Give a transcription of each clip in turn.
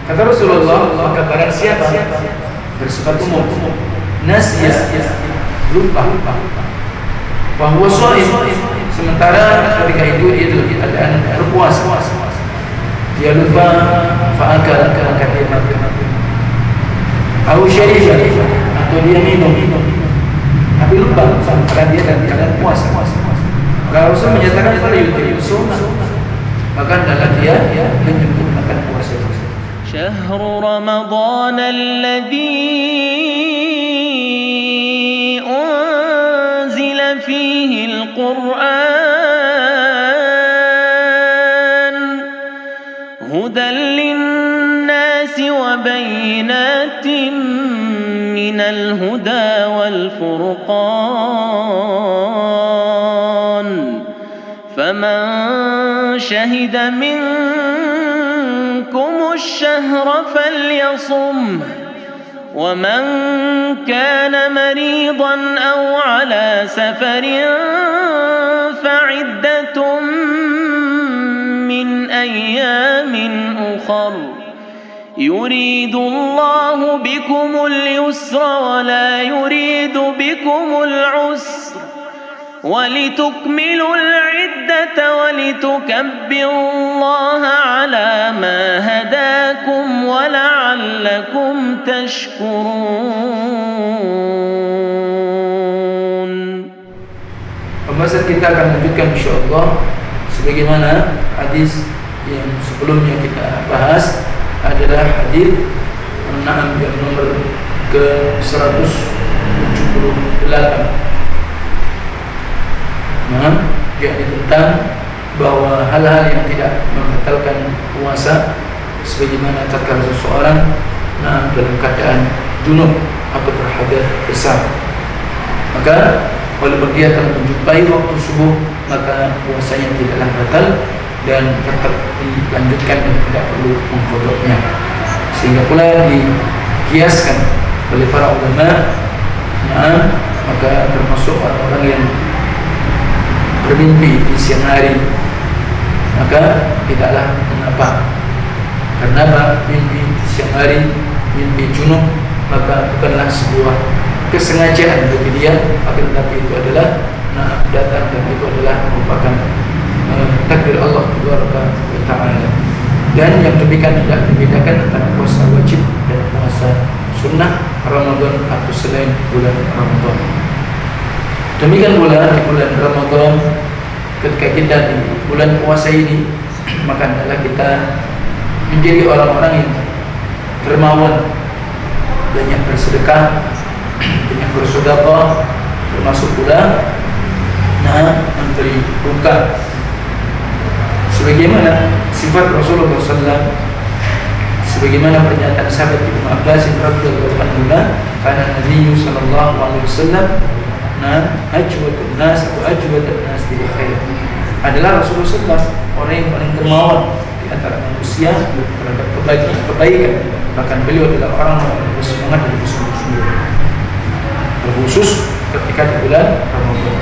Kata Rasulullah, maka barang siapa bersifat umum, nasiya, lupa, bahwa shaim, sementara ketika itu dia dalam keadaan berpuasa, dia lupa, fa'akal, maka dia mati. Atau syarifa, atau dia minum, tapi lupa sementara dia dalam keadaan puasa. Kalau Rasul menyatakan pada yutir sunnah, maka adalah dia menyempurnakan puasa tersebut. شهر رمضان الذي أنزل فيه القرآن هدى للناس وبينات من الهدى والفرقان فمن شهد منكم الشهر فليصمه ومن كان مريضا أو على سفر فعدة من أيام أخر يريد الله بكم اليسر ولا يريد بكم العسر ولتكملوا العدة ولتكبروا الله على ما هداكم ولعلكم تشكرون. Pembahasan kita akan lanjutkan insyaallah sebagaimana hadis yang sebelumnya kita bahas adalah hadis yang nomor ke 178. Yakni tentang bahwa hal-hal yang tidak membatalkan puasa sebagaimana tatkala seseorang dalam keadaan junub atau berhadas besar, maka walaupun dia telah menjumpai waktu subuh maka puasanya tidaklah batal dan tetap dilanjutkan dan tidak perlu mengkodoknya. Sehingga pula dikiaskan oleh para ulama, maka termasuk orang-orang yang bermimpi di siang hari, maka tidaklah mengapa. Karena apa? Mimpi di siang hari, mimpi junub, maka bukanlah sebuah kesengajaan bagi dia, akan tetapi itu adalah datang dan itu adalah merupakan takdir Allah Taala. Dan yang demikian tidak membedakan antara puasa wajib dan puasa sunnah Ramadan atau selain bulan Ramadan. Demikian pula di bulan Ramadan, ketika kita di bulan puasa ini, maka adalah kita menjadi orang-orang yang dermawan, banyak bersedekah, banyak bersedekah, termasuk pula memberi buka. Sebagaimana sifat Rasulullah SAW, sebagaimana pernyataan sahabat Ibnu Abbas radhiyallahu anhu, karena Nabi sallallahu alaihi wasallam ajwadun nas atau ajwadun nas bil khair, adalah Rasulullah SAW orang yang paling dermawan di antara manusia terhadap kebaikan. Bahkan beliau adalah orang yang bersemangat dan bersungguh-sungguh, terkhusus ketika di bulan Ramadan.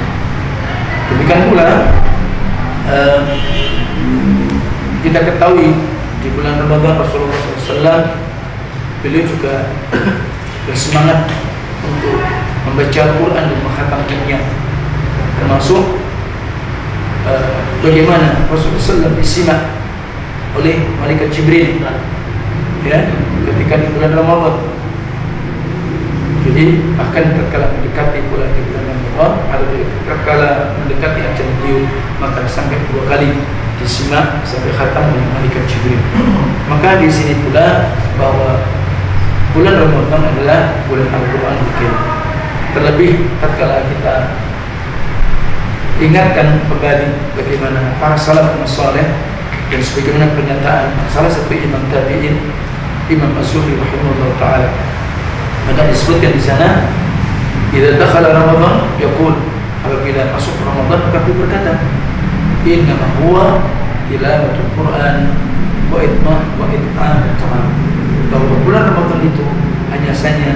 Demikian pula kita ketahui di bulan Ramadan Rasulullah SAW beliau juga bersemangat untuk membaca Al-Quran dan mengkhatamkannya, termasuk bagaimana Rasulullah SAW disimak oleh malaikat Jibril ketika di bulan Ramadan. Jadi bahkan tatkala mendekati bulan Ramadan atau tatkala mendekati ajal beliau, maka sampai 2 kali disimak sampai khatam oleh malaikat Jibril. Maka di sini pula bahwa bulan Ramadan adalah bulan Al-Quran Al-Karim. Terlebih tatkala kita ingatkan kembali bagaimana para salafus saleh dan sebagaimana pernyataan salah satu imam tabi'in, Imam Az-Zuhri rahimahullah taala, maka disebutkan di sana, idza dakhala Ramadan yaqul, apabila masuk Ramadan maka beliau berkata, innama huwa tilawatul Quran wa itma'amut ta'am, bahwa bulan Ramadan itu hanya saja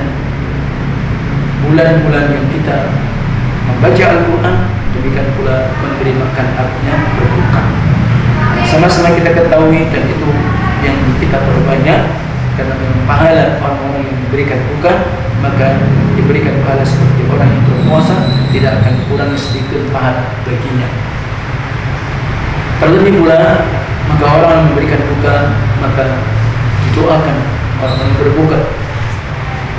bulan-bulan yang kita membaca Al-Quran, demikian pula memberi makan, artinya berbuka. Sama-sama kita ketahui dan itu yang kita perbanyak karena memang pahala orang-orang yang memberikan bukan, maka diberikan pahala seperti orang yang berpuasa, tidak akan kurang sedikit pahala baginya. Terlebih pula, maka orang yang memberikan buka, maka didoakan orang yang berbuka.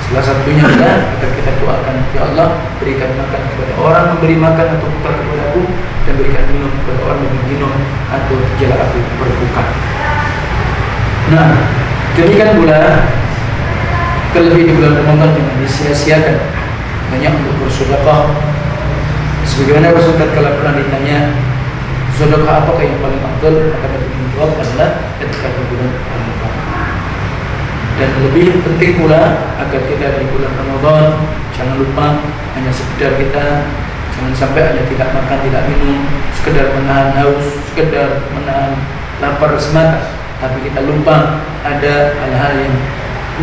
Salah satunya adalah agar kita doakan, ya Allah, berikan makan kepada orang memberi makan atau buka kepada aku, dan berikan minum kepada orang yang minum atau jala aku berbuka. Nah, demikian pula terlebih di bulan Ramadan yang disia-siakan banyak untuk bersedekah. Sebagaimana Rasulullah kalau pernah ditanya sedekah apakah yang paling afdal, maka Nabi menjawab adalah ketika di bulan Ramadan. Dan lebih penting pula agar kita di bulan Ramadan jangan lupa hanya sekedar kita jangan sampai hanya tidak makan, tidak minum, sekedar menahan haus, sekedar menahan lapar semata, tapi kita lupa ada hal-hal yang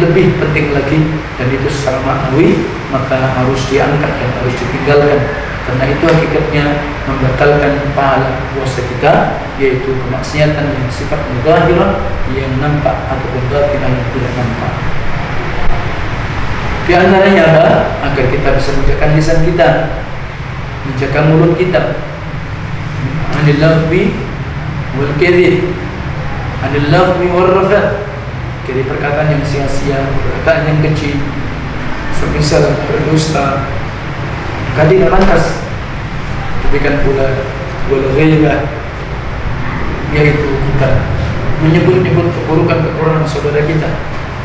lebih penting lagi, dan itu secara maknawi maka harus diangkat dan harus ditinggalkan, karena itu hakikatnya membatalkan pahala puasa kita, yaitu kemaksiatan yang sifat mudahirah yang nampak ataupun batinah yang tidak nampak. Di antaranya apa? Agar kita bisa menjaga lisan kita, menjaga mulut kita, anil lagwi wal kadhib, anil lagwi wal rafath, dari perkataan yang sia-sia, perkataan yang kecil, semisal berdusta, kadang lantas. Demikian pula wal ghibah, yaitu kita menyebut-nyebut keburukan-keburukan saudara kita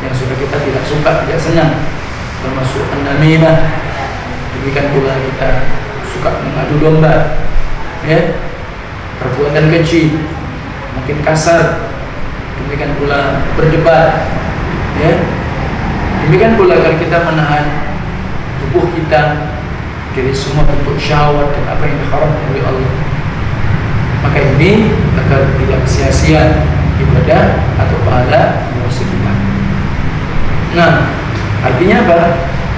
yang sudah kita tidak suka, tidak senang, termasuk an-namimah. Demikian pula kita suka mengadu domba, ya, perbuatan keji, mungkin kasar. Demikian pula berdebat, ya. Demikian pula agar kita menahan tubuh kita dari semua bentuk syahwat dan apa yang diharamkan oleh Allah. Maka ini agar tidak sia-sia ibadah atau pahala puasa kita. Nah, artinya apa?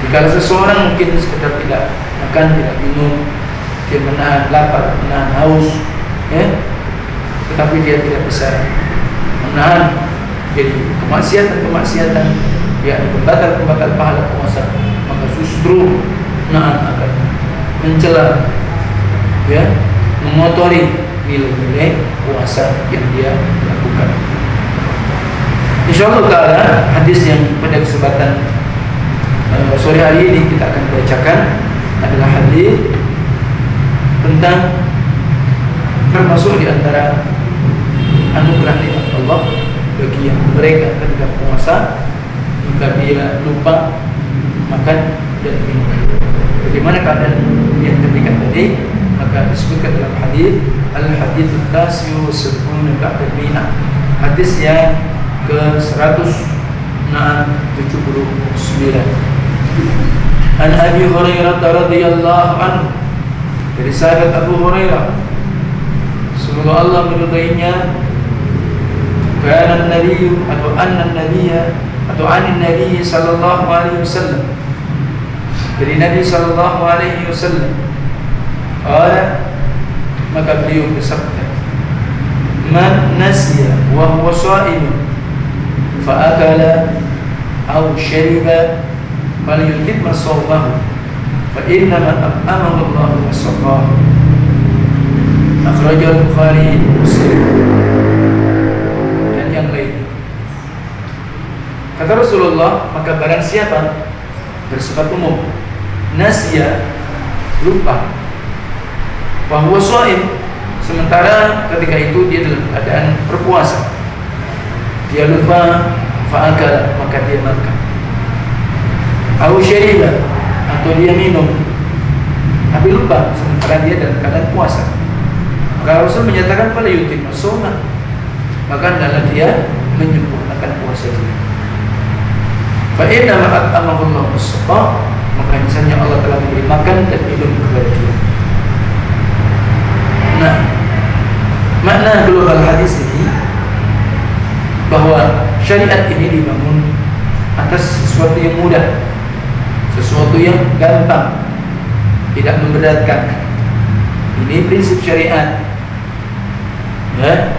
Jika seseorang mungkin sekedar tidak makan, tidak minum, dia menahan lapar, menahan haus, ya, tetapi dia tidak bisa menahan jadi kemaksiatan, ya, pembatal pahala puasa, maka justru akan mencela, ya, mengotori nilai-nilai puasa yang dia lakukan. Insyaallah taala hadis yang pada kesempatan sore hari ini kita akan bacakan adalah hadis tentang termasuk di antara anugerah nikmat Allah bagi yang mereka ketika puasa maka dia lupa makan dan minum. Bagaimana keadaan yang demikian tadi? Maka disebutkan dalam hadis al-hadits at-tasi'u sab'una ba'da al-mi'ah, hadis yang ke-179. An Abi Hurairah radhiyallahu anhu, dari sahabat Abu Hurairah, semoga Allah meridainya, kana an-nabiy atau anna an-nabiyya atau anin nabiy sallallahu alaihi wasallam, dari Nabi sallallahu alaihi wasallam, maka beliau bersabda, man nasiya wa huwa sha'im fa akala aw shariba falyutimma shawmahu fa innama at'amahu Allah wa saqahu, akhrajahu Bukhari Muslim. Dan yang lain. Kata Rasulullah, maka barang siapa, bersifat umum, nasiya, lupa, wa huwa sha'im, sementara ketika itu dia dalam keadaan berpuasa, dia lupa, fa'akala, maka dia makan, au syariba, atau dia minum tapi lupa sementara dia dalam keadaan puasa, maka Rasul menyatakan fala yutimma shauma, maka adalah dia menyempurnakan puasa dia. Fa inna ma at'amahu Allahu was-saqa, maka misalnya Allah telah memberi makan dan minum kepada dia. Nah, makna global hadis ini bahwa syariat ini dibangun atas sesuatu yang mudah, sesuatu yang gampang, tidak memberatkan. Ini prinsip syariat, ya.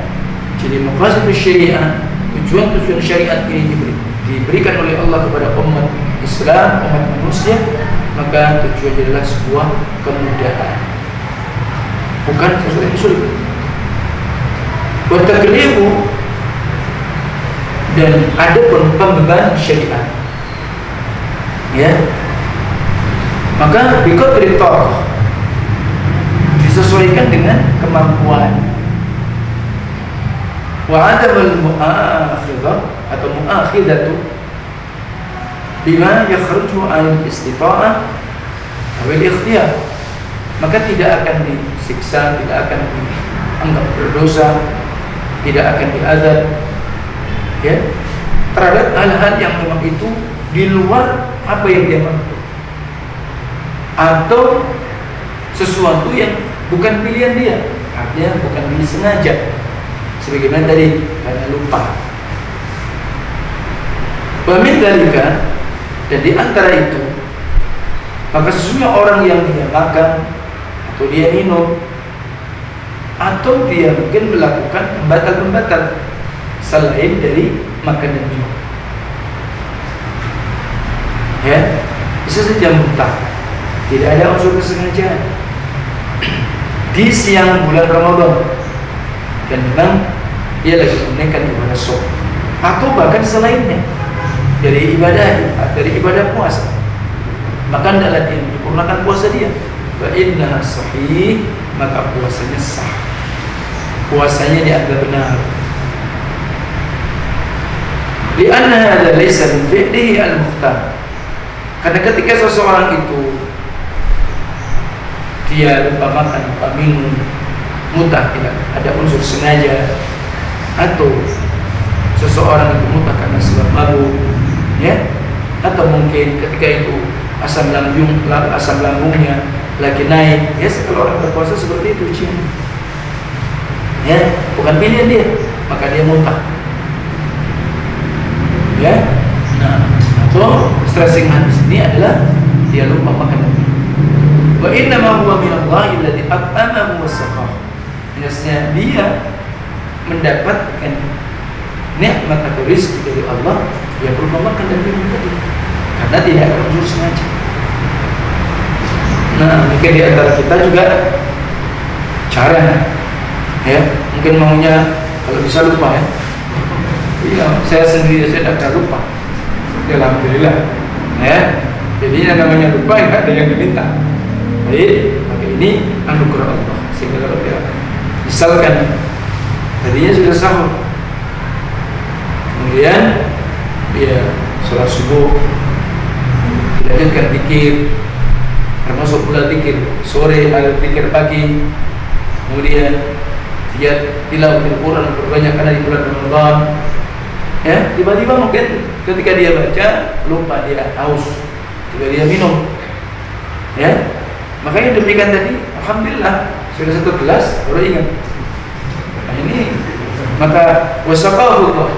Jadi maqasid syariat, tujuan syariat ini diberi diberikan oleh Allah kepada umat Islam, umat manusia, maka tujuannya adalah sebuah kemudahan, bukan sesuatu yang sulit. Bertaklifu dan ada pun pembebanan syariat, ya, maka biqadri taqah, disesuaikan dengan kemampuan. Wa adamul mu'akhidhah atau mu'akhidatu bima yakhruju an istita'ah atau ikhtiyar, maka tidak akan disiksa, tidak akan dianggap berdosa, tidak akan diazab, ya, terhadap hal-hal yang memang itu di luar apa yang dia mampu, atau sesuatu yang bukan pilihan dia, artinya bukan disengaja, sebagaimana tadi karena lupa. Wa min dzalika, dan di antara itu, maka sesungguhnya orang yang dia makan atau dia minum atau dia mungkin melakukan pembatal-pembatal selain dari makan dan minum, ya, bisa saja muntah, tidak ada unsur kesengajaan di siang bulan Ramadan, dan memang dia lagi menunaikan ibadah shaum atau bahkan selainnya dari ibadah puasa, maka hendaklah dia menyempurnakan puasa dia. Fa innaha sahih, maka puasanya sah, puasanya dianggap benar. Lianna hadza laysa min fi'lihi al-mukhtar, karena ketika seseorang itu dia lupa makan, lupa minum, muntah, tidak ada unsur sengaja, atau seseorang itu muntah karena sebab mabuk, ya, atau mungkin ketika itu asam lambungnya lagi naik, ya, kalau orang berpuasa seperti itu ujian, ya, bukan pilihan dia, maka dia muntah, ya. Nah, atau stressing hadis ini adalah dia lupa makan. Wa inna ma huwa min Allahi alladhi at'amahu wa saqah, biasanya dia mendapatkan nikmat atau rezeki dari Allah, dia berupa makan dan minum tadi, karena tidak ada unsur sengaja. Nah, mungkin di antara kita juga cara, ya, mungkin maunya kalau bisa lupa, ya. Iya, saya sendiri saya tidak pernah lupa, alhamdulillah, ya. Jadi yang namanya lupa tidak ada yang diminta. Baik, maka ini anugerah Allah. Sehingga kalau dia misalkan tadinya sudah sahur, kemudian dia sholat subuh, dilanjutkan zikir, termasuk pula zikir sore, ada zikir pagi, kemudian dia tilawatil Quran berbanyak karena di bulan Ramadan, ya, tiba-tiba mungkin ketika dia baca lupa, dia haus, tiba dia minum, ya, makanya demikian tadi, alhamdulillah sudah 1 gelas baru ingat. Nah, ini maka wasaqahu Allah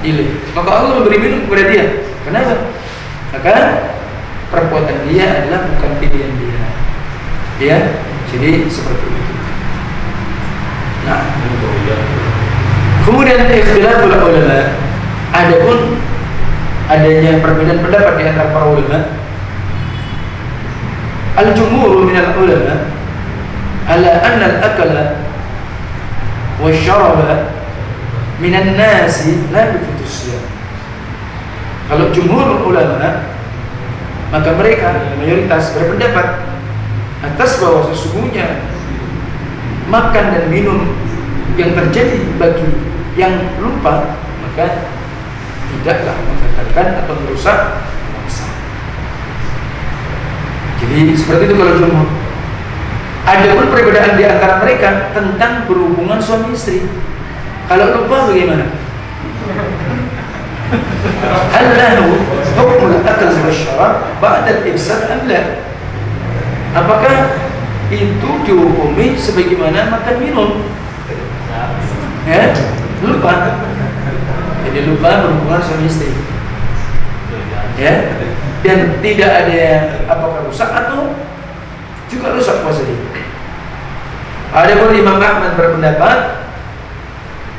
ilaih, maka Allah memberi minum kepada dia. Kenapa? Maka perbuatan dia adalah bukan pilihan dia, ya, jadi seperti itu. Nah, kemudian ikhtilaful ulama, adapun adanya perbedaan pendapat di antara para ulama. Al-jumhur min al-ulama ala anna al-akala wa syaraba min an-nasi la yufitu siyam. Kalau jumhur ulama, maka mereka mayoritas berpendapat atas bahwa sesungguhnya makan dan minum yang terjadi bagi yang lupa, maka tidaklah membatalkan atau merusak puasa. Jadi seperti itu kalau jumhur. Ada pun perbedaan di antara mereka tentang berhubungan suami istri. Kalau lupa bagaimana? Allahu hukmul akal wa syarab ba'da al-ifsad am la? Apakah itu dihukumi sebagaimana makan minum? Ya, lupa. Jadi lupa berhubungan suami istri, ya, dan tidak ada apakah rusak atau juga rusak puasa dia. Adapun Imam Ahmad berpendapat,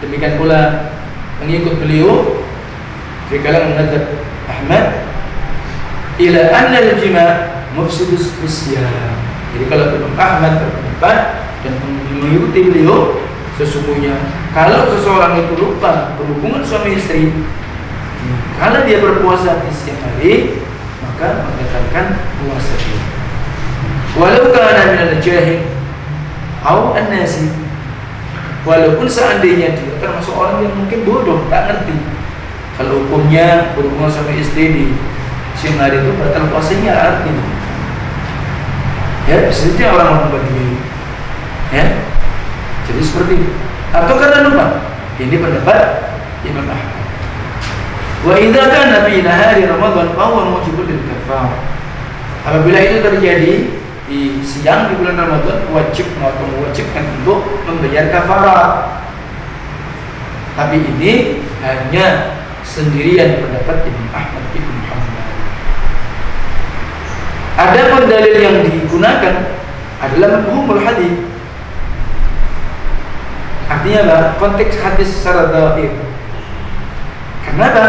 demikian pula mengikut beliau, fi kalam Madzhab Ahmad ila anna al-jima' mufsidus isyan. Jadi kalau Imam Ahmad berpendapat dan mengikuti beliau, sesungguhnya kalau seseorang itu lupa berhubungan suami istri, kalau dia berpuasa di siang hari, maka membatalkan puasa dia. Walau kana minal jahil atau an-nasi, walaupun seandainya dia termasuk orang yang mungkin bodoh, tak ngerti kalau hukumnya berhubungan suami istri di siang hari itu batal puasanya artinya. Ya, bisa saja orang-orang berdiri. Ya, jadi seperti itu. Atau karena lupa. Ini pendapat Imam Ahmad. Wa idza kana fi nahari Ramadan fa huwa mujibun lil kafarah. Apabila itu terjadi di siang di bulan Ramadan, wajib atau mewajibkan untuk membayar kafarah. Tapi ini hanya sendirian pendapat Imam Ahmad bin Hanbal. Ada dalil yang digunakan adalah mafhumul hadis. Artinya apa? Konteks hadis secara zahir. Kenapa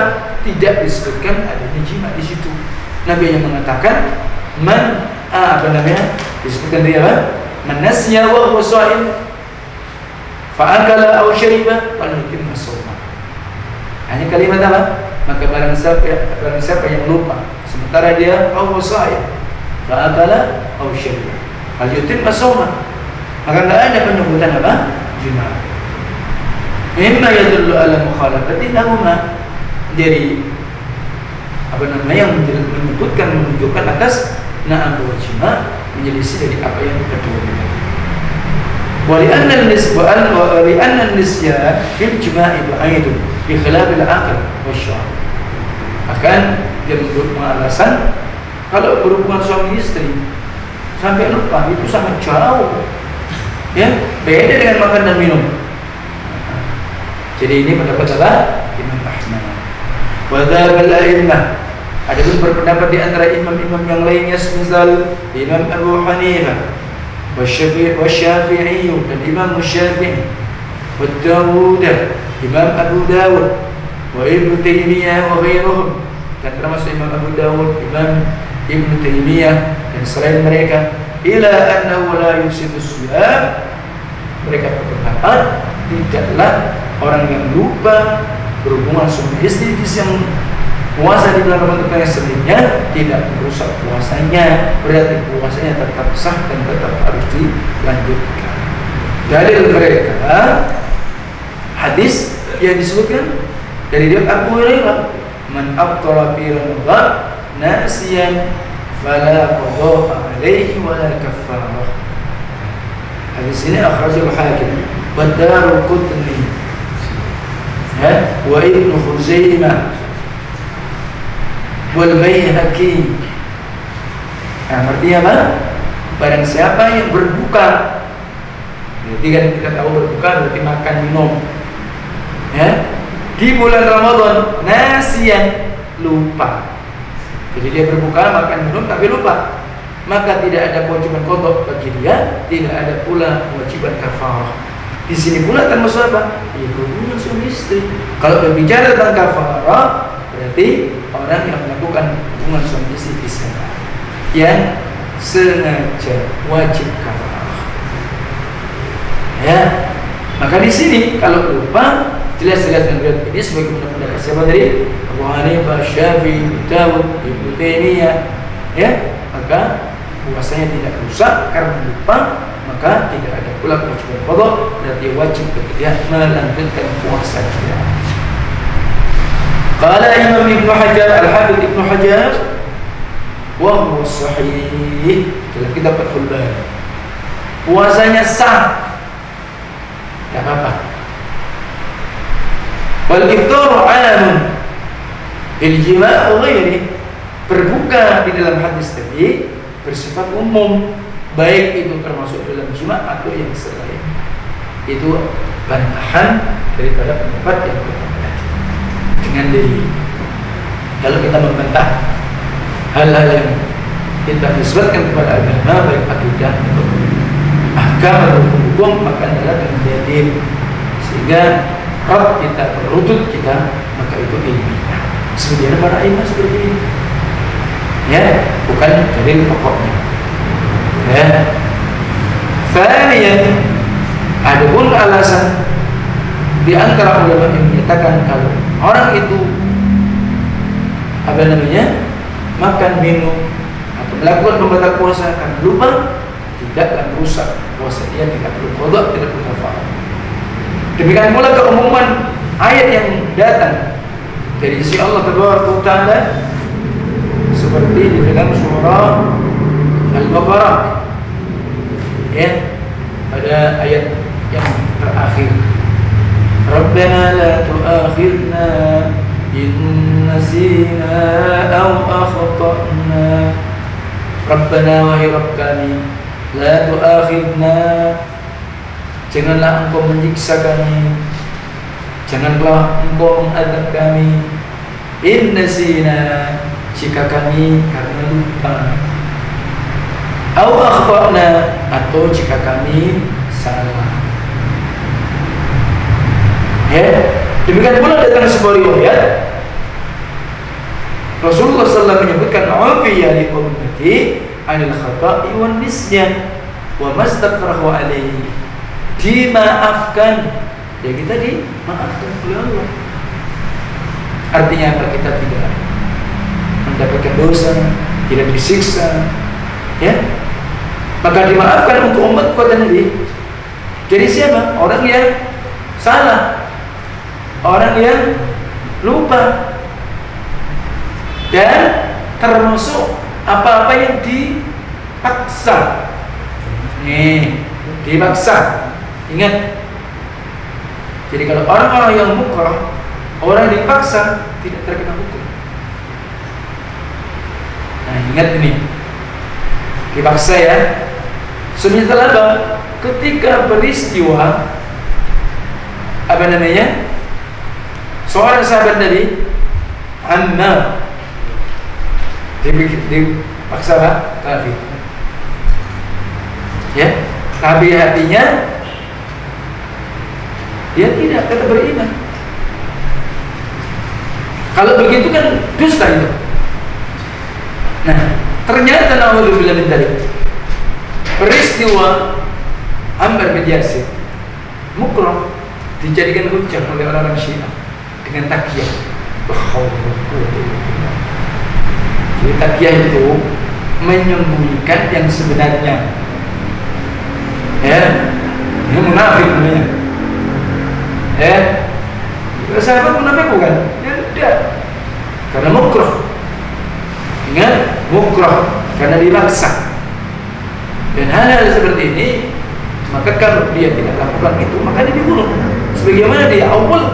tidak disebutkan adanya jima di situ? Nabi yang mengatakan disebutkan dia apa? Man nasiya wa huwa sha'im fa akala aw shariba falyutimma shaumah. Hanya kalimat apa? Maka barang siapa yang lupa sementara dia huwa sha'im fa akala aw shariba falyutimma shaumah. Maka tidak ada penyebutan apa? Jima. Mimma yadullu ala mukhalafati lahuma. Jadi yang menunjukkan atas na'am wa jima menyelisih dari apa yang kedua tadi. Wa li'anna an-nisyan fil jima'i ba'idun bi khilafil aql wasyara. Akan dia menurut alasan kalau berhubungan suami istri sampai lupa itu sangat jauh. Ya, beda dengan makan dan minum. Jadi ini pendapat Imam Ahmad. Wa dzal al-a'immah. Adapun berpendapat di antara imam-imam yang lainnya semisal Imam Abu Hanifah, Syafi'i dan Imam Syafi'i, wa Dawud, Imam Abu Dawud, wa Ibnu Taimiyah wa ghairuhum. Dan termasuk Imam Abu Dawud, Imam Ibnu Taimiyah dan selain mereka, ila annahu la yufsidu shiyam. Mereka berpendapat tidaklah orang yang lupa berhubungan suami istri di siang puasa di bulan Ramadan yang sebelumnya tidak merusak puasanya, berarti puasanya tetap sah dan tetap harus dilanjutkan. Dalil mereka hadis yang disebutkan dari riwayat Abu Hurairah, man aftara fi Ramadan nasiyan fala qada alaihi wala kaffarah. Hadis ini akhrajul Hakim wa Daruqutni wa Ibnu Khuzaimah wal Baihaqi. Artinya apa? Barang siapa yang berbuka, jadi kan kita tahu berbuka berarti makan minum, ya, di bulan Ramadan nasiyan, lupa. Jadi dia berbuka makan minum tapi lupa, maka tidak ada kewajiban qada bagi dia, tidak ada pula kewajiban kafarah. Di sini pula termasuk apa? Ya, berhubungan suami istri. Kalau berbicara tentang kafarah, berarti orang yang melakukan hubungan suami istri yang sengaja wajib kafarah. Ya, maka di sini kalau lupa jelas-jelas dan berat ini sebagai pendapat siapa tadi? Abu Hanifah, Syafi'i, Dawud, Ibnu Taimiyah. Ya, maka puasanya tidak rusak karena lupa, maka tidak ada pula kewajiban qada, berarti wajib bagi dia melanjutkan puasa dia. Qala Imam Ibnu Hajar, Al-Hafidz Ibnu Hajar, wa huwa sahih, dalam kitab Fathul Bari, puasanya sah, tidak apa-apa. Wal iftaru 'amun bil jima' wa ghairi, berbuka di dalam hadis tadi bersifat umum, baik itu termasuk dalam jima' atau yang selain. Itu bantahan daripada pendapat yang pertama tadi. Dengan dalil, kalau kita membantah hal-hal yang kita nisbatkan kepada agama, baik akidah atau ahkam atau hukum, maka adalah dengan dalil, sehingga roh kita, perutut kita, maka itu ilmiah. Sebagian para imam seperti ini. Ya, bukan dalil pokoknya. Ya. Thaniyan, adapun alasan di antara ulama yang menyatakan kalau orang itu makan, minum atau melakukan pembatal puasa karena lupa, tidaklah merusak puasa dia, tidak perlu qada, tidak perlu kafarah. Demikian pula keumuman ayat yang datang dari sisi Allah Taala seperti di dalam surah Al-Baqarah, ya, pada ayat yang terakhir, Rabbana la tu'akhirna in nasina aw akhtana. Rabbana wahai Rabb kami, la tu'akhirna, janganlah engkau menyiksa kami, janganlah engkau mengadab kami, in nasina, jika kami karena lupa, aw akhtana, atau jika kami salah. Ya, demikian pula datang sebuah riwayat Rasulullah SAW menyebutkan afiya li ummati anil khata'i wan nisyan wa mastaghfarahu alaihi, dimaafkan, ya kita dimaafkan oleh Allah. Artinya apa? Kita tidak mendapatkan dosa, tidak disiksa, ya, maka dimaafkan untuk umat kata Nabi. Jadi siapa? Orang yang salah, orang yang lupa, dan termasuk apa-apa yang dipaksa. Dipaksa. Ingat. Jadi kalau orang-orang yang mukrah, orang yang dipaksa, tidak terkena hukum. Nah, ingat ini. Dipaksa ya. Sebenarnya apa? Ketika peristiwa seorang sahabat Nabi Ammar dipaksa kafir, ya, tapi hatinya dia tidak tetap beriman. Kalau begitu kan dusta itu. Nah, ternyata naudzubillah min dzalik, peristiwa Ammar bin Yasir mukrah dijadikan hujjah oleh orang-orang Syiah dengan takyah. Jadi takyah itu menyembunyikan yang sebenarnya, ya, ini munafik namanya, ya. Sahabat munafik bukan? Ya tidak, karena mukrah. Ingat, mukrah karena dipaksa. Dan hal-hal seperti ini, maka kalau dia tidak lakukan itu, maka dia dibunuh. Sebagaimana di awal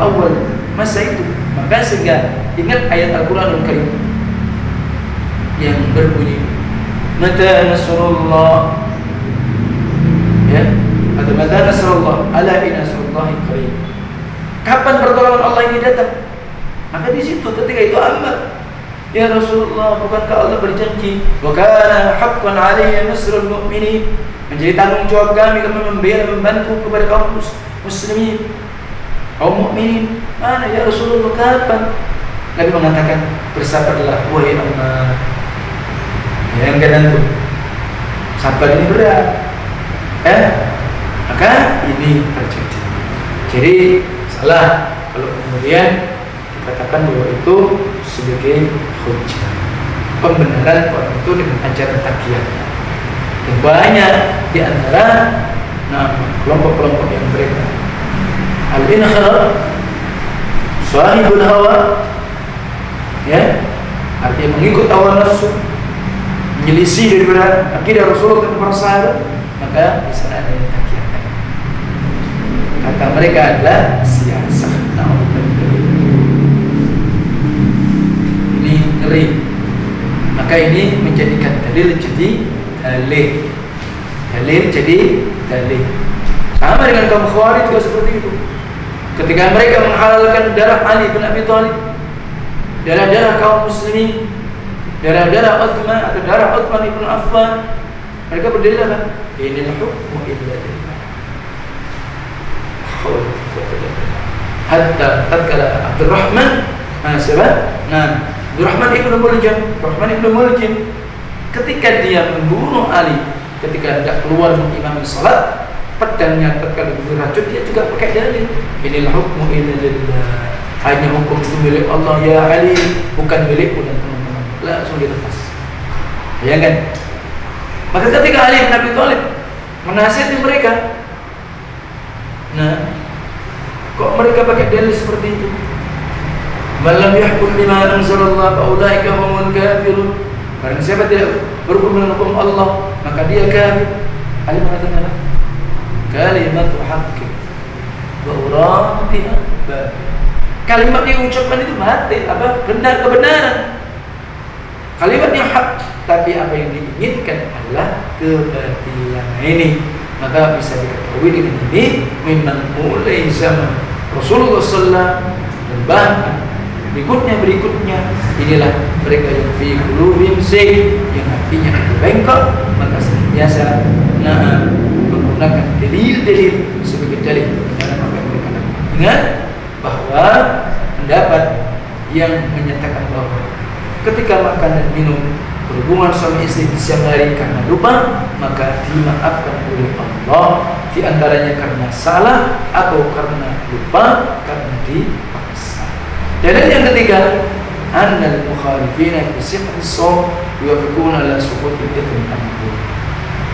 masa itu. Maka sehingga ingat ayat Al-Quranul Karim yang berbunyi, Mata nasrullah, ya, atau mata nasrullah, ala inna nasrullahi qarib. Kapan pertolongan Allah ini datang? Maka di situ ketika itu Ammar, ya Rasulullah, bukankah Allah berjanji, wa kana haqqan 'alayya nasrul mu'minin, menjadi tanggung jawab kami membela, membantu kepada kaum muslimin, kaum mukminin. Mana ya Rasulullah, kapan? Nabi mengatakan, bersabarlah wahai Ammar. Ya, yang kadang itu sabar ini berat, maka ini terjadi. Jadi salah kalau kemudian dikatakan bahwa itu sebagai hujjah, pembenaran orang itu dengan ajaran takyah. Dan banyak di antara kelompok-kelompok yang mereka al-inkhirah, sahibul hawa, ya, artinya mengikut hawa nafsu, menyelisih daripada akidah Rasulullah dan para sahabat, maka di sana ada yang takyah. Kata mereka adalah siasah. Ini ngeri. Maka ini menjadikan dalil jadi dalil. Dalil jadi dalil. Sama dengan kaum Khawarij juga seperti itu. Ketika mereka menghalalkan darah Ali bin Abi Thalib, darah-darah kaum muslimin, darah-darah Utsman atau darah Utsman ibn Affan, mereka berdalil apa? Inil hukmu illa lillah. Hatta tatkala Abdurrahman Siapa? Abdurrahman ibn Muljam ketika dia membunuh Ali, ketika tidak keluar mengimami salat, pedangnya tatkala beracun, dia juga pakai dalil, inilah hukmu innalillah, hanya hukum itu milik Allah ya Ali, bukan milikmu dan teman-teman. Langsung dilepas, ya kan? Maka ketika Ali bin Abi Thalib menasihati mereka, kok mereka pakai dalil seperti itu? Malam yahkum bima anzalallah fa ulaika humul kafirun. Barang siapa tidak berhukum dengan hukum Allah, maka dia kafir. Ali mengatakan apa? Kalimatu haqqin wa uradiha batil. Kalimat yang diucapkan itu batil, kebenaran. Kalimat yang hak, tapi apa yang diinginkan adalah kebatilan. Ini maka bisa diketahui dengan ini memang mulai zaman Rasulullah SAW dan bahkan berikutnya inilah mereka yang fi qulubihim zayg, yang artinya itu bengkok, maka senantiasa menggunakan dalil sebagai dalil dalam apa yang mereka lakukan. Ingat bahwa pendapat yang menyatakan bahwa ketika makan dan minum berhubungan suami istri di siang hari karena lupa, maka dimaafkan oleh Allah, di antaranya karena salah atau karena lupa, karena dipaksa. Dan yang ketiga, annal mukhalifina fi sihhatis shaum yuwafiquna ala suquti ithmi anhu.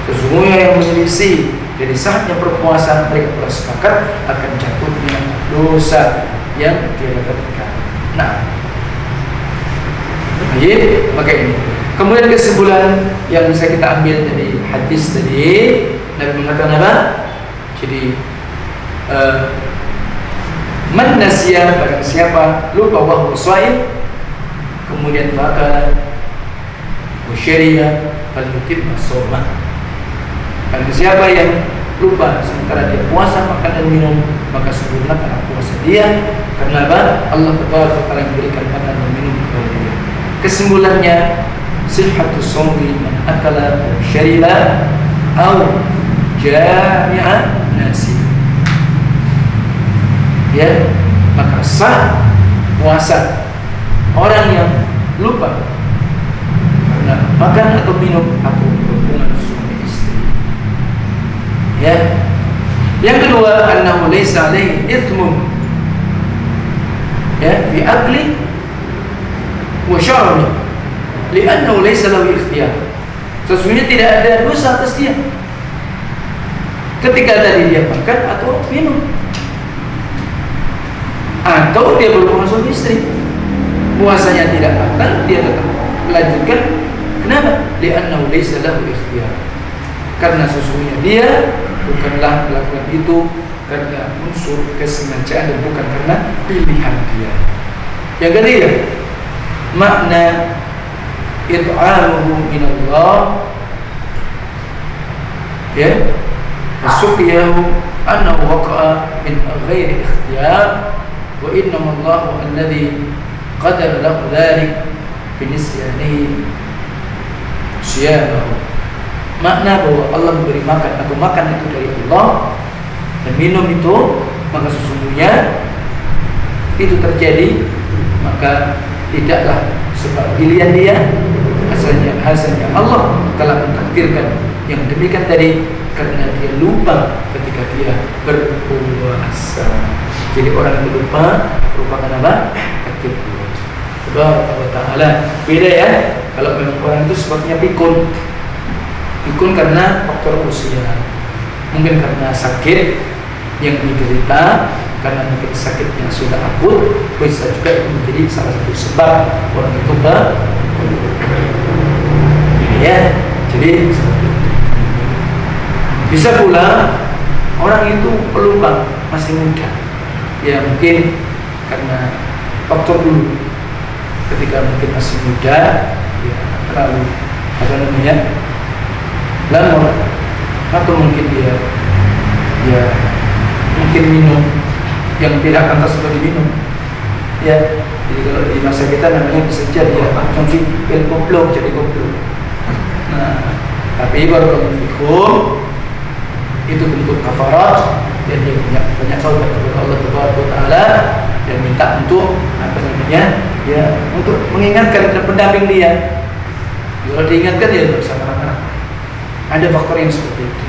Sesungguhnya yang menyelisih dari sahnya berpuasa, mereka pula sepakat akan jatuhnya dosa yang dia dapatkan. Maka ini. Kemudian kesimpulan yang bisa kita ambil dari hadis tadi, Nabi mengatakan apa? Jadi man nasiya, barang siapa lupa wahyu shaim, kemudian fakala musyriya falyutim as-shaumah. Barang siapa yang lupa sementara dia puasa makan dan minum, maka sempurnakan puasa dia. Karena apa? Allah Ta'ala yang memberikan makan dan minum kepada dia. Kesimpulannya, sihhatu shaumi man akala syariba au jami'a nasi. Ya, maka sah puasa orang yang lupa karena makan atau minum atau berhubungan suami istri. Ya. Yang kedua, annahu laysa alaihi ithmun fi akli wa syarbi li'annahu laysa lahu ikhtiyar. Sesungguhnya tidak ada dosa atas dia ketika tadi dia makan atau minum atau dia berhubungan suami istri, puasanya tidak batal, dia tetap melanjutkan. Kenapa? Li'annahu laysa lahu ikhtiyar, karena sesungguhnya dia bukanlah melakukan itu karena unsur kesengajaan dan bukan karena pilihan dia. Yang ketiga, makna it'amuhu minallah, ya, wasuqiyahu annahu waqa'a min ghairi ikhtiyar wa innama Allahu alladhi qadara lahu dhalik binisyanihi siyamahu. Makna bahwa Allah memberi makan atau makan itu dari Allah dan minum itu, maka sesungguhnya itu terjadi, maka tidaklah sebab pilihan dia, hasilnya Allah telah mentakdirkan yang demikian tadi karena dia lupa ketika dia berpuasa. Jadi orang yang lupa merupakan apa? Takdir Allah Ta'ala. Beda ya, kalau memang orang itu sebabnya pikun karena faktor usia, mungkin karena sakit yang diderita, karena mungkin sakit yang sudah akut, bisa juga itu menjadi salah satu sebab orang itu ya. Jadi bisa pula orang itu pelupa masih muda, ya mungkin karena faktor dulu ketika mungkin masih muda, ya terlalu lamor, atau mungkin dia mungkin minum yang tidak pantas untuk diminum, ya. Jadi kalau di masa kita namanya bisa jadi ya konsumsi pil koplo, jadi koplo. Nah, tapi baru kalau itu bentuk kafarat dan dia punya banyak taubat kepada Allah Taala dan minta untuk ya untuk mengingatkan dan pendamping dia. Kalau diingatkan ya tidak usah marah-marah. Ada faktor yang seperti itu.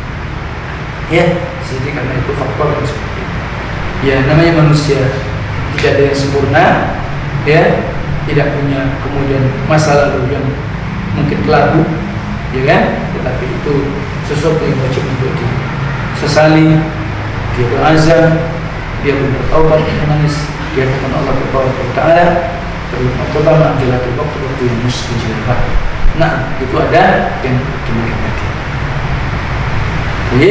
Ya, jadi karena itu faktor yang seperti itu. Ya, namanya manusia tidak ada yang sempurna, ya, tidak punya kemudian masa lalu yang mungkin kelabu, ya kan? Tetapi itu sesuatu yang wajib untuk disesali, dia berazam, dia bertaubat, menangis, dia akan Allah Taala terutama adalah waktu yang mustajabah. Nah, itu ada yang demikian tadi. Jadi,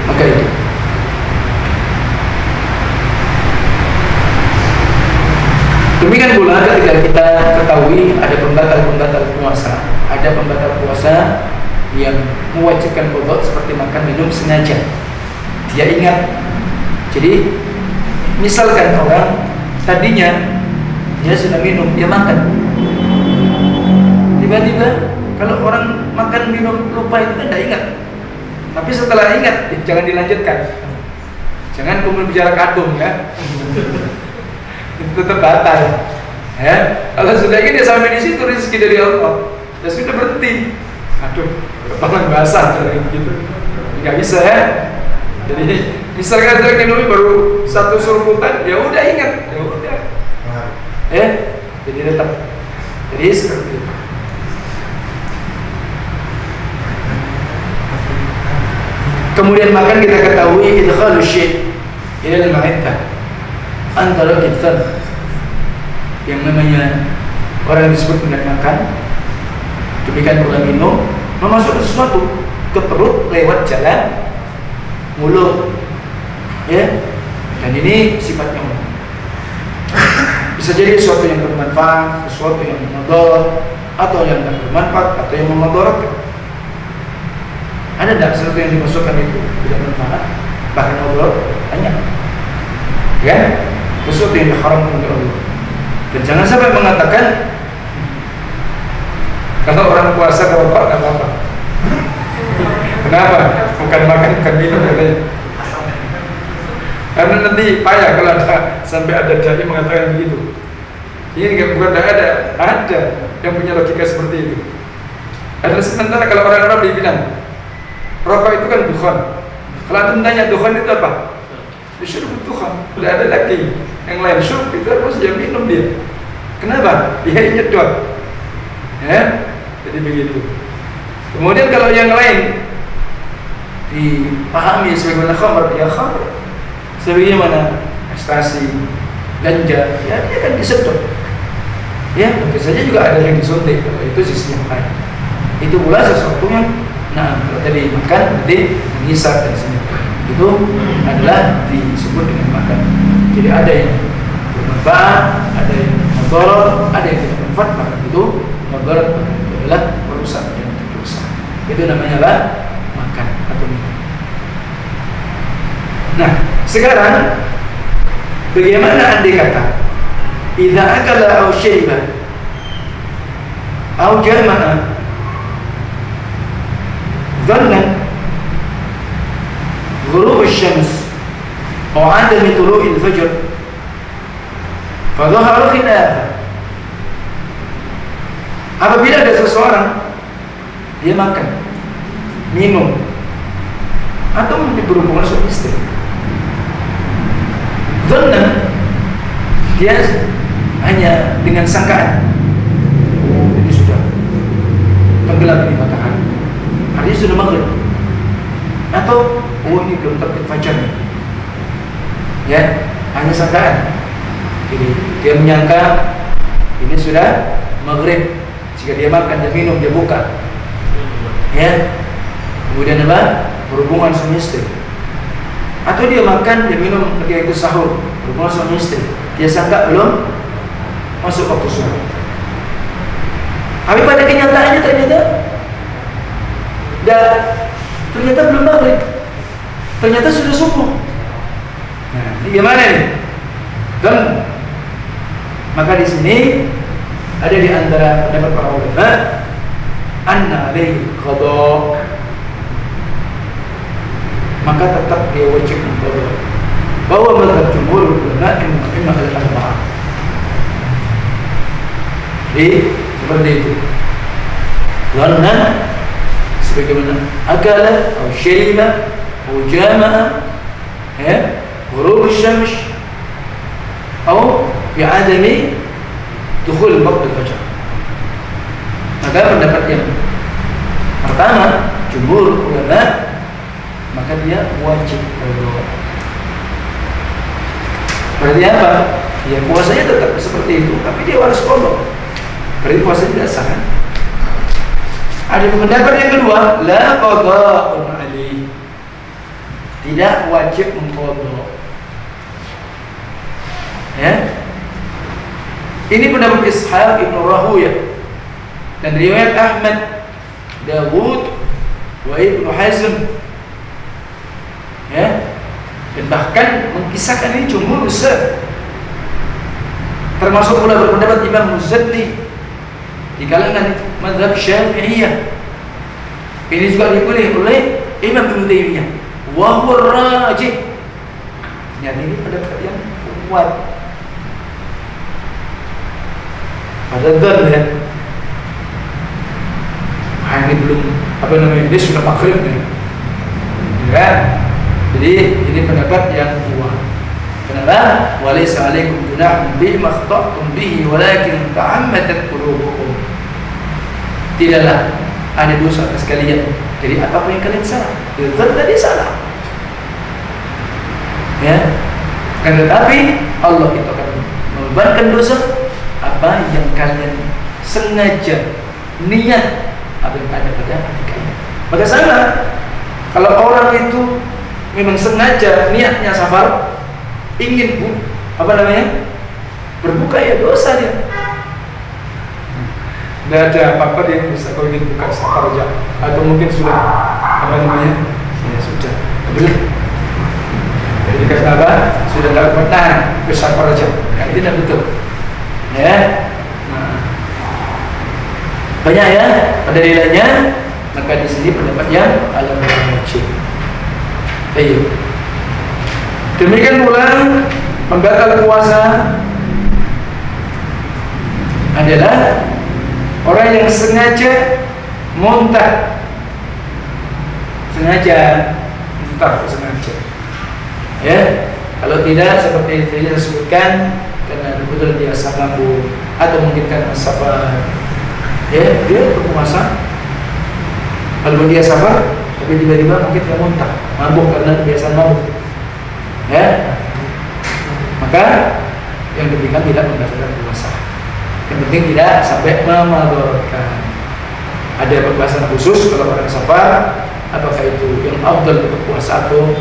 maka itu. Demikian pula ketika kita ketahui ada pembatal-pembatal puasa, ada pembatal puasa yang mewajibkan qada seperti makan minum sengaja. Dia ingat. Jadi, misalkan orang tadinya dia sudah minum, dia makan. Tiba-tiba kalau orang makan minum lupa itu kan tidak ingat. Tapi setelah ingat, jangan dilanjutkan. Jangan kemudian bicara kadung ya. Itu tetap batal. Ya, kalau sudah ini sampai di situ rezeki dari Allah, ya sudah berhenti. Aduh, tangan basah gitu. Nggak bisa ya. Jadi misalkan saya minum baru satu surputan, ya udah ingat, ya udah. Ya, jadi tetap. Jadi seperti itu. Kemudian makan kita ketahui idkhalu syai' ila al-ma'iddah antara kita yang namanya orang yang disebut dengan makan, demikian pula minum, memasukkan sesuatu ke perut lewat jalan mulut, ya. Dan ini sifatnya umum. Bisa jadi sesuatu yang bermanfaat, sesuatu yang memudarat, atau yang tidak bermanfaat, atau yang memudaratkan. Ada tidak sesuatu yang dimasukkan itu tidak bermanfaat, bahkan mudarat? Hanya, ya, sesuatu yang diharamkan oleh Allah. Dan jangan sampai mengatakan kalau orang puasa ngerokok nggak apa-apa. Kenapa? Bukan makan, bukan minum katanya. Karena nanti payah kalau sampai ada dai mengatakan begitu. Ini bukan ada yang punya logika seperti itu. Adalah sementara kalau orang Arab bilang rokok itu kan dukhan. Kalau anda tanya dukhan itu apa? Syurub dukhan. Tidak ada lagi yang lain. Syurub itu harus dia minum dia. Kenapa? Dia nyedot. Ya, jadi begitu. Kemudian kalau yang lain dipahami sebagaimana khamr, ya khamr. Sebagaimana ekstasi, ganja, ya dia kan disedot. Ya, mungkin saja juga ada yang disuntik. Kalau itu sistem lain. Itu pula sesuatu yang, nah, kalau tadi makan, berarti mengisap dan semacamnya. Itu adalah disebut dengan makan. Jadi ada yang bermanfaat, ada yang mudarat, ada yang tidak bermanfaat. Maka itu mudarat, maka itu adalah merusak dan berdosa. Itu namanya apa? Makan atau minum. Nah, sekarang bagaimana andai kata idza akala aw syariba aw jama'a dhanna ghurub asy-syams aw 'adami tulu'il fajr fa dhahara khilaf. Apabila ada seseorang dia makan, minum, atau berhubungan suami istri, dhanna, dia hanya dengan sangkaan, oh ini sudah tenggelam di matahari, hari ini sudah maghrib, atau oh ini belum terbit fajar nih, ya, hanya sangkaan. Jadi dia menyangka ini sudah maghrib. Jika dia makan, dia minum, dia buka, ya, kemudian apa? Berhubungan suami istri. Atau dia makan, dia minum ketika itu sahur, berhubungan suami istri. Dia sangka belum masuk waktu subuh. Tapi pada kenyataannya ternyata belum maghrib. Ternyata sudah subuh. Nah, ini gimana nih? Dan maka di sini ada di antara pendapat para ulama, anna alaihi qada, maka tetap dia wajib qada. bahwa mazhab jumhur ulama imam al-arba'ah. Jadi seperti itu. Karena sebagaimana akala atau syariba atau jama'a ghurub asy-syams atau bi'adami dukhul waqt al-fajr. Maka pendapat yang pertama jumhur ulama, maka dia wajib qada. Berarti apa? Ya puasanya tetap seperti itu, tapi dia harus qada. Berarti puasanya tidak sah. Ada pendapat yang kedua, la qada'un alaihi. Tidak wajib mengqada. Ya. Ini pendapat Ishaq Ibn Rahuyah dan riwayat Ahmad, Dawud, wa Ibnu Hazm. Ya. Dan bahkan mengkisahkan ini jumhur besar. Termasuk pula berpendapat Imam Muzanni di kalangan mazhab Syafi'iyah. Ini juga dipilih oleh Imam Ibnu Taimiyah. Wa huwa rajih. Yang ini pendapat yang kuat. Pada dzan ya. Ini belum ini sudah maghrib nih. Ya. Jadi ini pendapat yang kuat. Kenapa? Walaysa 'alaikum junahun fi ma akhta'tum bihi walakin ta'ammadat qulubukum. Tidaklah ada dosa atas kalian dari apa yang kalian salah. Itu tadi salah. Ya. Tetapi Allah itu akan membebankan dosa apa yang kalian sengaja niat apa yang ada pada hati kalian. Maka sama kalau orang itu memang sengaja niatnya safar, ingin berbuka, ya dosa dia. Tidak ada apa-apa dia bisa kalau ingin buka safar aja, atau mungkin sudah ya sudah betul. Jadi kata sudah tidak pernah bersafar aja, tidak betul. Ya, banyak ya pada nilainya. Maka di sini pendapat yang al-wajib. Baik. Demikian pula pembatal puasa adalah orang yang sengaja muntah, sengaja. Ya, kalau tidak seperti yang saya sebutkan, karena betul biasa mabuk atau mungkin karena safar, ya dia berpuasa. Kalau dia safar tapi tiba-tiba mungkin dia muntah, mabuk karena kebiasaan mabuk, ya, maka yang demikian tidak membatalkan puasa. Yang penting tidak sampai memudaratkan. Ada pembahasan khusus kalau orang safar, apakah itu yang afdal untuk puasa atau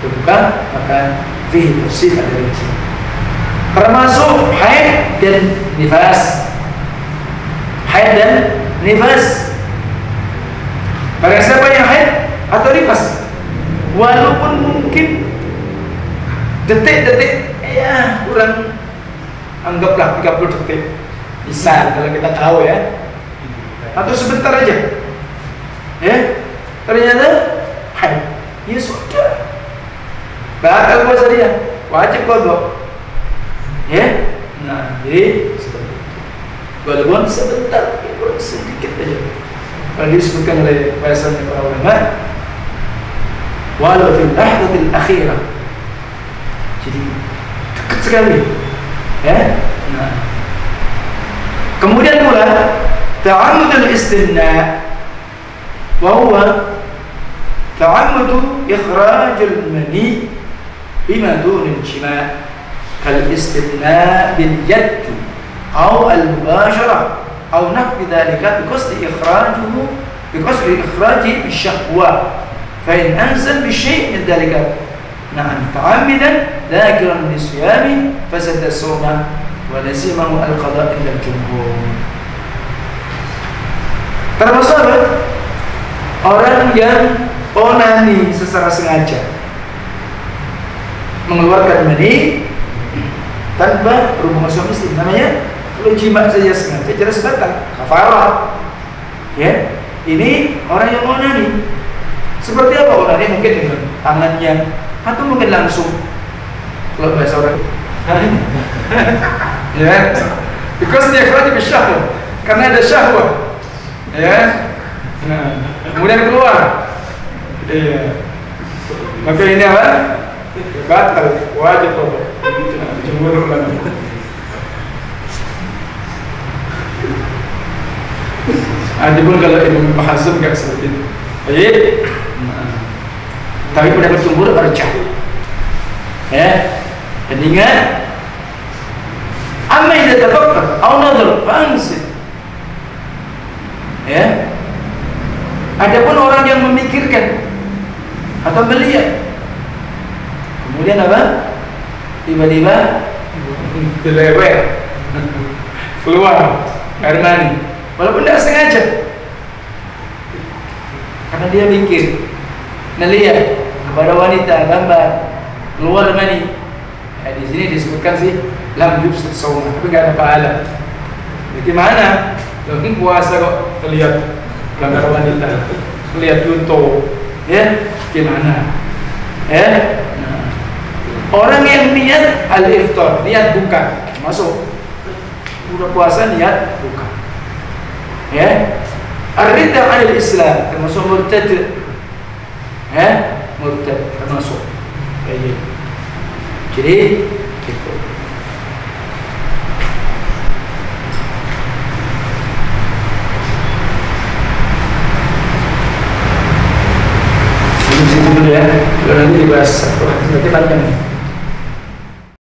berbuka, maka fihi tafsir ada rinci. Termasuk haid dan nifas. Haid dan nifas. Bagi siapa yang haid atau nifas, walaupun mungkin detik-detik, ya kurang, anggaplah 30 detik, bisa kalau kita tahu ya, atau sebentar aja, ya ternyata haid, ya sudah, batal puasa dia, wajib qada. Ya, nah jadi seperti itu. Walaupun sebentar, sedikit aja. Kalau disebutkan oleh bahasannya para ulama, walau fil lahzatil akhirah, jadi dekat sekali, ya. Nah, kemudian pula ta'ammudul istinna, wa huwa ta'ammudu ikhrajul mani bima dunil jima', kal istinna bil yad atau al mubasharah atau nahwi dzalika biqasdi ikhraji bisyahwa, fa in anzal bi syai' min dzalika na'am ta'ammidan dzakiran li siyami fasada sawma wa lazimahu al qada' inda jumhur. Termasuk apa? Orang yang onani secara sengaja, mengeluarkan mani tanpa berhubungan suami istri, namanya kalau jima saja sengaja jelas batal, kafarah. Ya, ini orang yang onani. Seperti apa onani? Mungkin dengan tangannya atau mungkin langsung Kalau bahasa orang ya, because dia khraj bisyahwah, karena ada syahwah ya. Nah, kemudian keluar iya. Maka ini apa? Batal, wajib tobat. Jumhur ulama. Adapun kalau Imam Hazm enggak seperti itu. Baik. Tapi pendapat jumhur arjah. Ya. Dan ingat, amma idza tafakkar aw nadhar fa'ansi. Ya. Adapun orang yang memikirkan atau melihat, kemudian apa? Tiba-tiba dilewer, keluar air mani, walaupun tidak sengaja, karena dia mikir, melihat kepada wanita, gambar, keluar mani. Di sini disebutkan sih lam yufsid shaum, tapi nggak ada pahala. Bagaimana? Mungkin puasa kok terlihat gambar wanita, lihat YouTube, ya gimana? Ya, nah. Orang yang niat al-iftar, niat buka, masuk. Udah puasa niat buka. Ya, ar-ridda 'anil Islam termasuk murtad. Ya, murtad termasuk. Kayak gitu. Jadi gitu. Dulu ya, kalau nanti dibahas nanti panjang nih.